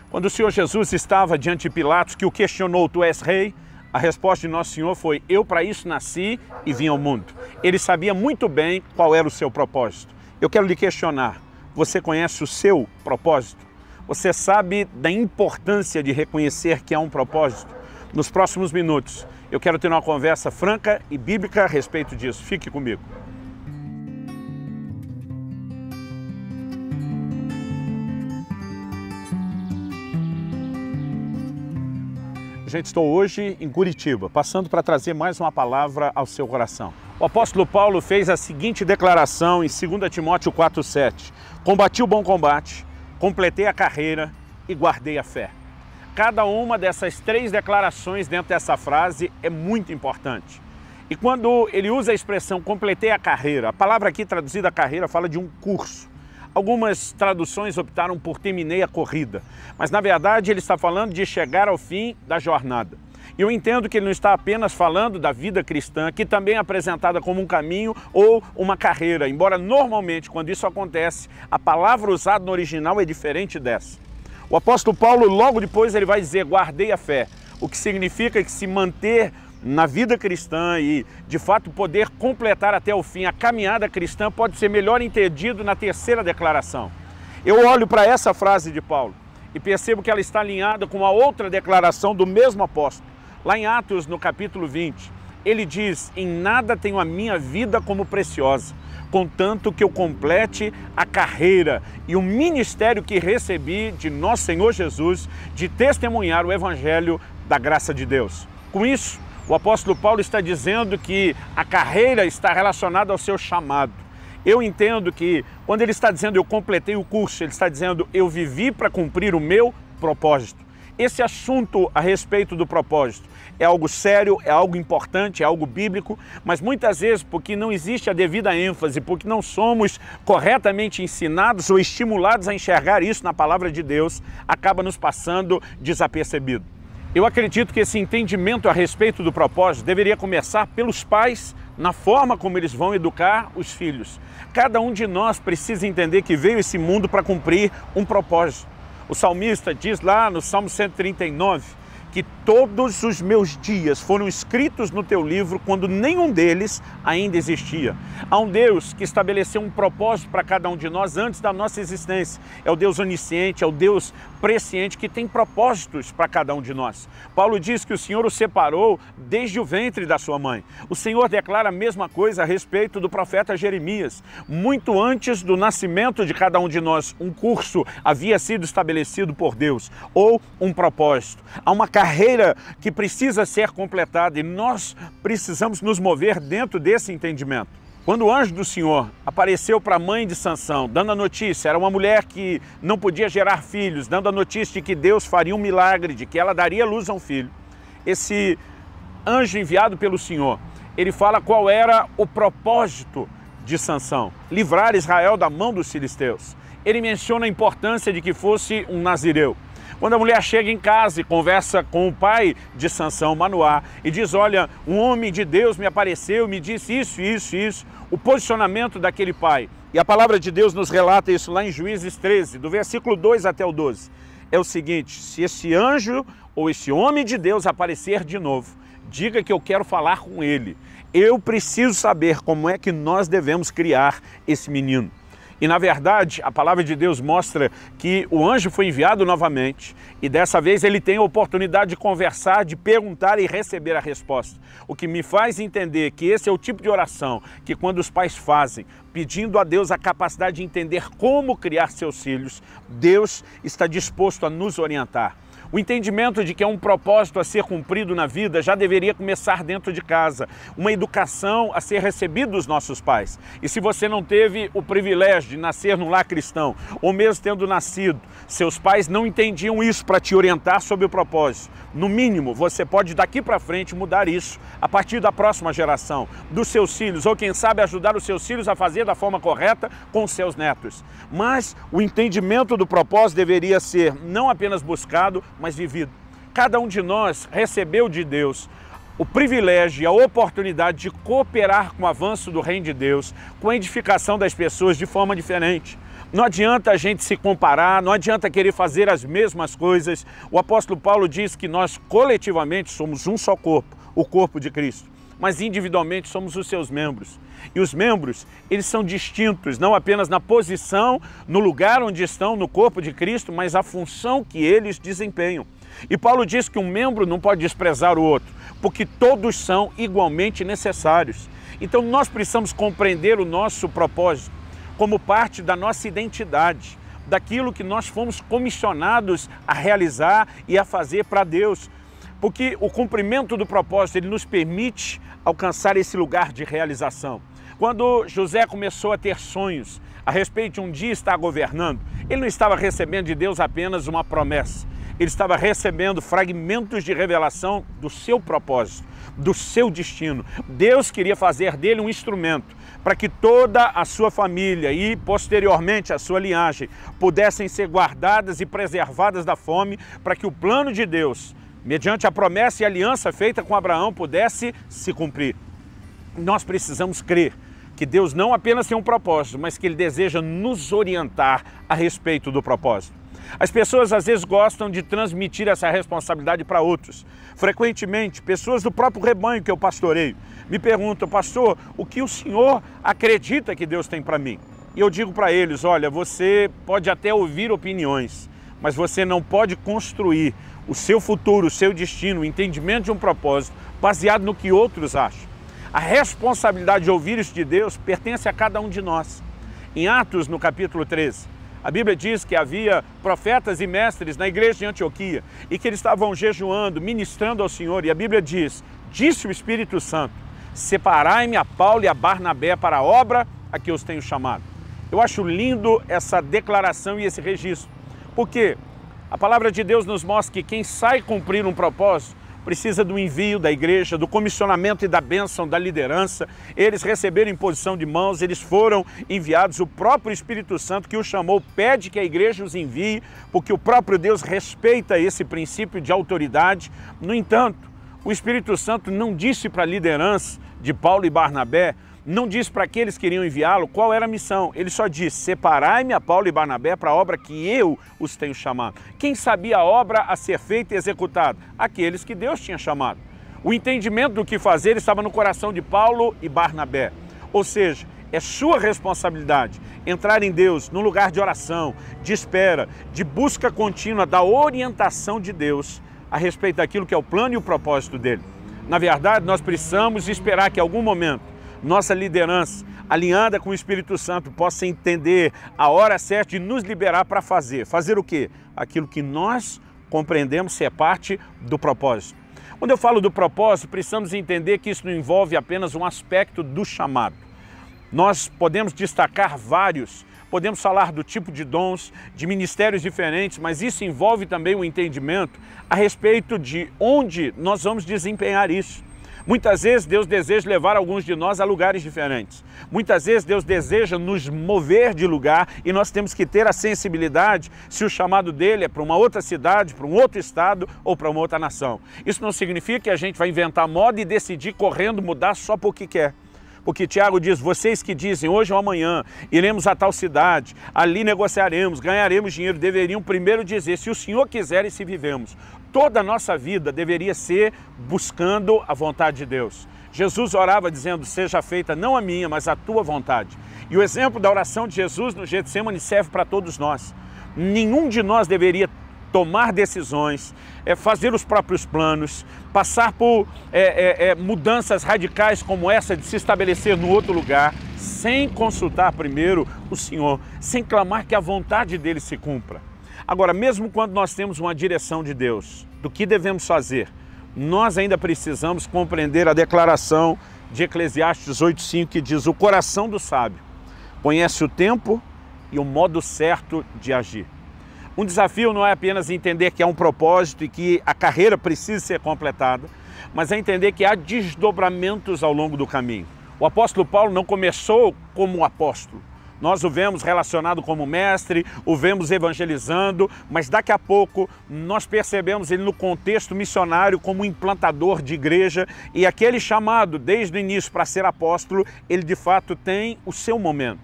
Quando o Senhor Jesus estava diante de Pilatos, que o questionou, tu és rei? A resposta de Nosso Senhor foi, eu para isso nasci e vim ao mundo. Ele sabia muito bem qual era o seu propósito. Eu quero lhe questionar, você conhece o seu propósito? Você sabe da importância de reconhecer que há um propósito? Nos próximos minutos, eu quero ter uma conversa franca e bíblica a respeito disso. Fique comigo. Gente, estou hoje em Curitiba, passando para trazer mais uma palavra ao seu coração. O apóstolo Paulo fez a seguinte declaração em 2 Timóteo 4,7. Combati o bom combate, completei a carreira e guardei a fé. Cada uma dessas três declarações dentro dessa frase é muito importante. E quando ele usa a expressão completei a carreira, a palavra aqui traduzida carreira fala de um curso. Algumas traduções optaram por terminei a corrida, mas na verdade ele está falando de chegar ao fim da jornada. E eu entendo que ele não está apenas falando da vida cristã, que também é apresentada como um caminho ou uma carreira, embora normalmente quando isso acontece, a palavra usada no original é diferente dessa. O apóstolo Paulo logo depois ele vai dizer guardei a fé, o que significa que se manter na vida cristã e, de fato, poder completar até o fim a caminhada cristã pode ser melhor entendido na terceira declaração. Eu olho para essa frase de Paulo e percebo que ela está alinhada com a outra declaração do mesmo apóstolo. Lá em Atos, no capítulo 20, ele diz, em nada tenho a minha vida como preciosa, contanto que eu complete a carreira e o ministério que recebi de nosso Senhor Jesus de testemunhar o evangelho da graça de Deus. Com isso, o apóstolo Paulo está dizendo que a carreira está relacionada ao seu chamado. Eu entendo que quando ele está dizendo eu completei o curso, ele está dizendo eu vivi para cumprir o meu propósito. Esse assunto a respeito do propósito é algo sério, é algo importante, é algo bíblico, mas muitas vezes porque não existe a devida ênfase, porque não somos corretamente ensinados ou estimulados a enxergar isso na palavra de Deus, acaba nos passando desapercebido. Eu acredito que esse entendimento a respeito do propósito deveria começar pelos pais, na forma como eles vão educar os filhos. Cada um de nós precisa entender que veio esse mundo para cumprir um propósito. O salmista diz lá no Salmo 139 que todos os meus dias foram escritos no teu livro quando nenhum deles ainda existia. Há um Deus que estabeleceu um propósito para cada um de nós antes da nossa existência. É o Deus onisciente, é o Deus presciente que tem propósitos para cada um de nós. Paulo diz que o Senhor o separou desde o ventre da sua mãe. O Senhor declara a mesma coisa a respeito do profeta Jeremias. Muito antes do nascimento de cada um de nós, um curso havia sido estabelecido por Deus, ou um propósito. Há uma carreira que precisa ser completada e nós precisamos nos mover dentro desse entendimento. Quando o anjo do Senhor apareceu para a mãe de Sansão, dando a notícia, era uma mulher que não podia gerar filhos, dando a notícia de que Deus faria um milagre, de que ela daria luz a um filho. Esse anjo enviado pelo Senhor, ele fala qual era o propósito de Sansão: livrar Israel da mão dos filisteus. Ele menciona a importância de que fosse um nazireu. Quando a mulher chega em casa e conversa com o pai de Sansão, Manoá, e diz, olha, um homem de Deus me apareceu, me disse isso, o posicionamento daquele pai. E a palavra de Deus nos relata isso lá em Juízes 13, do versículo 2 até o 12. É o seguinte, se esse anjo ou esse homem de Deus aparecer de novo, diga que eu quero falar com ele. Eu preciso saber como é que nós devemos criar esse menino. E na verdade, a palavra de Deus mostra que o anjo foi enviado novamente e dessa vez ele tem a oportunidade de conversar, de perguntar e receber a resposta. O que me faz entender que esse é o tipo de oração que quando os pais fazem, pedindo a Deus a capacidade de entender como criar seus filhos, Deus está disposto a nos orientar. O entendimento de que é um propósito a ser cumprido na vida já deveria começar dentro de casa, uma educação a ser recebida dos nossos pais. E se você não teve o privilégio de nascer num lar cristão, ou mesmo tendo nascido, seus pais não entendiam isso para te orientar sobre o propósito, no mínimo você pode daqui para frente mudar isso a partir da próxima geração, dos seus filhos, ou quem sabe ajudar os seus filhos a fazer da forma correta com os seus netos. Mas o entendimento do propósito deveria ser não apenas buscado, mas vivido. Cada um de nós recebeu de Deus o privilégio e a oportunidade de cooperar com o avanço do reino de Deus, com a edificação das pessoas de forma diferente. Não adianta a gente se comparar, não adianta querer fazer as mesmas coisas. O apóstolo Paulo diz que nós coletivamente somos um só corpo, o corpo de Cristo, mas individualmente somos os seus membros. E os membros, eles são distintos, não apenas na posição, no lugar onde estão no corpo de Cristo, mas a função que eles desempenham. E Paulo diz que um membro não pode desprezar o outro, porque todos são igualmente necessários. Então nós precisamos compreender o nosso propósito como parte da nossa identidade, daquilo que nós fomos comissionados a realizar e a fazer para Deus. Porque o cumprimento do propósito, ele nos permite alcançar esse lugar de realização. Quando José começou a ter sonhos a respeito de um dia estar governando, ele não estava recebendo de Deus apenas uma promessa, ele estava recebendo fragmentos de revelação do seu propósito, do seu destino. Deus queria fazer dele um instrumento para que toda a sua família e, posteriormente, a sua linhagem pudessem ser guardadas e preservadas da fome, para que o plano de Deus, mediante a promessa e aliança feita com Abraão, pudesse se cumprir. Nós precisamos crer que Deus não apenas tem um propósito, mas que Ele deseja nos orientar a respeito do propósito. As pessoas às vezes gostam de transmitir essa responsabilidade para outros. Frequentemente, pessoas do próprio rebanho que eu pastoreio me perguntam: pastor, o que o senhor acredita que Deus tem para mim? E eu digo para eles: olha, você pode até ouvir opiniões, mas você não pode construir o seu futuro, o seu destino, o entendimento de um propósito baseado no que outros acham. A responsabilidade de ouvir isso de Deus pertence a cada um de nós. Em Atos, no capítulo 13, a Bíblia diz que havia profetas e mestres na igreja de Antioquia e que eles estavam jejuando, ministrando ao Senhor. E a Bíblia diz: disse o Espírito Santo, separai-me a Paulo e a Barnabé para a obra a que os tenho chamado. Eu acho lindo essa declaração e esse registro, porque a palavra de Deus nos mostra que quem sai cumprir um propósito precisa do envio da igreja, do comissionamento e da bênção da liderança. Eles receberam imposição de mãos, eles foram enviados. O próprio Espírito Santo que os chamou pede que a igreja os envie, porque o próprio Deus respeita esse princípio de autoridade. No entanto, o Espírito Santo não disse para a liderança de Paulo e Barnabé, não disse para aqueles que iriam enviá-lo qual era a missão. Ele só disse: separai-me a Paulo e Barnabé para a obra que eu os tenho chamado. Quem sabia a obra a ser feita e executada? Aqueles que Deus tinha chamado. O entendimento do que fazer estava no coração de Paulo e Barnabé. Ou seja, é sua responsabilidade entrar em Deus num lugar de oração, de espera, de busca contínua da orientação de Deus a respeito daquilo que é o plano e o propósito dele. Na verdade, nós precisamos esperar que em algum momento nossa liderança, alinhada com o Espírito Santo, possa entender a hora certa de nos liberar para fazer. Fazer o quê? Aquilo que nós compreendemos ser parte do propósito. Quando eu falo do propósito, precisamos entender que isso não envolve apenas um aspecto do chamado. Nós podemos destacar vários, podemos falar do tipo de dons, de ministérios diferentes, mas isso envolve também o entendimento a respeito de onde nós vamos desempenhar isso. Muitas vezes Deus deseja levar alguns de nós a lugares diferentes. Muitas vezes Deus deseja nos mover de lugar e nós temos que ter a sensibilidade se o chamado dele é para uma outra cidade, para um outro estado ou para uma outra nação. Isso não significa que a gente vai inventar moda e decidir correndo mudar só porque quer. Porque Tiago diz: vocês que dizem hoje ou amanhã iremos a tal cidade, ali negociaremos, ganharemos dinheiro, deveriam primeiro dizer: se o Senhor quiser e se vivemos. Toda a nossa vida deveria ser buscando a vontade de Deus. Jesus orava dizendo: seja feita não a minha, mas a tua vontade. E o exemplo da oração de Jesus no Getsemane serve para todos nós. Nenhum de nós deveria tomar decisões, fazer os próprios planos, passar por mudanças radicais como essa de se estabelecer no outro lugar, sem consultar primeiro o Senhor, sem clamar que a vontade dele se cumpra. Agora, mesmo quando nós temos uma direção de Deus, do que devemos fazer, nós ainda precisamos compreender a declaração de Eclesiastes 8:5, que diz: o coração do sábio conhece o tempo e o modo certo de agir. Um desafio não é apenas entender que há um propósito e que a carreira precisa ser completada, mas é entender que há desdobramentos ao longo do caminho. O apóstolo Paulo não começou como apóstolo. Nós o vemos relacionado como mestre, o vemos evangelizando, mas daqui a pouco nós percebemos ele no contexto missionário como implantador de igreja, e aquele chamado desde o início para ser apóstolo, ele de fato tem o seu momento.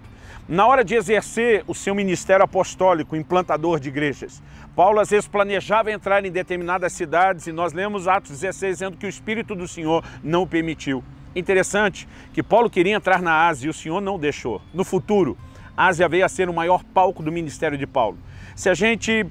Na hora de exercer o seu ministério apostólico, implantador de igrejas, Paulo às vezes planejava entrar em determinadas cidades e nós lemos Atos 16 dizendo que o Espírito do Senhor não o permitiu. Interessante que Paulo queria entrar na Ásia e o Senhor não deixou. No futuro, a Ásia veio a ser o maior palco do ministério de Paulo. Se a gente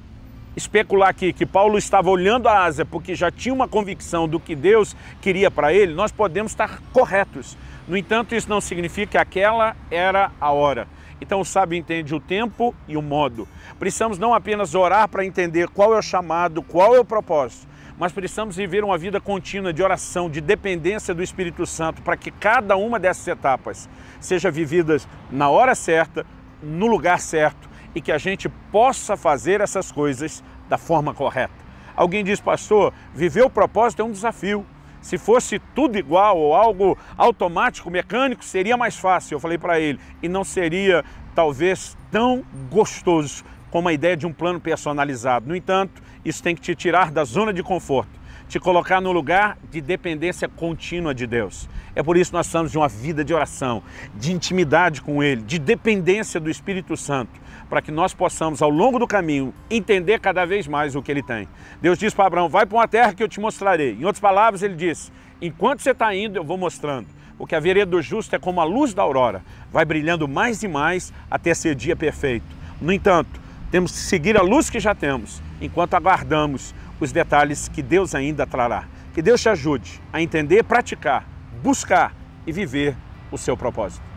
especular aqui que Paulo estava olhando a Ásia porque já tinha uma convicção do que Deus queria para ele, nós podemos estar corretos. No entanto, isso não significa que aquela era a hora. Então o sábio entende o tempo e o modo. Precisamos não apenas orar para entender qual é o chamado, qual é o propósito, mas precisamos viver uma vida contínua de oração, de dependência do Espírito Santo, para que cada uma dessas etapas seja vividas na hora certa, no lugar certo, e que a gente possa fazer essas coisas da forma correta. Alguém diz, pastor, viver o propósito é um desafio. Se fosse tudo igual ou algo automático, mecânico, seria mais fácil. Eu falei para ele, e não seria talvez tão gostoso como a ideia de um plano personalizado. No entanto, isso tem que te tirar da zona de conforto, te colocar no lugar de dependência contínua de Deus. É por isso que nós precisamos de uma vida de oração, de intimidade com Ele, de dependência do Espírito Santo, para que nós possamos, ao longo do caminho, entender cada vez mais o que Ele tem. Deus diz para Abraão, vai para uma terra que eu te mostrarei. Em outras palavras, Ele disse, enquanto você está indo, eu vou mostrando. Porque a vereda do justo é como a luz da aurora, vai brilhando mais e mais até ser dia perfeito. No entanto, temos que seguir a luz que já temos, enquanto aguardamos os detalhes que Deus ainda trará. Que Deus te ajude a entender, praticar, buscar e viver o seu propósito.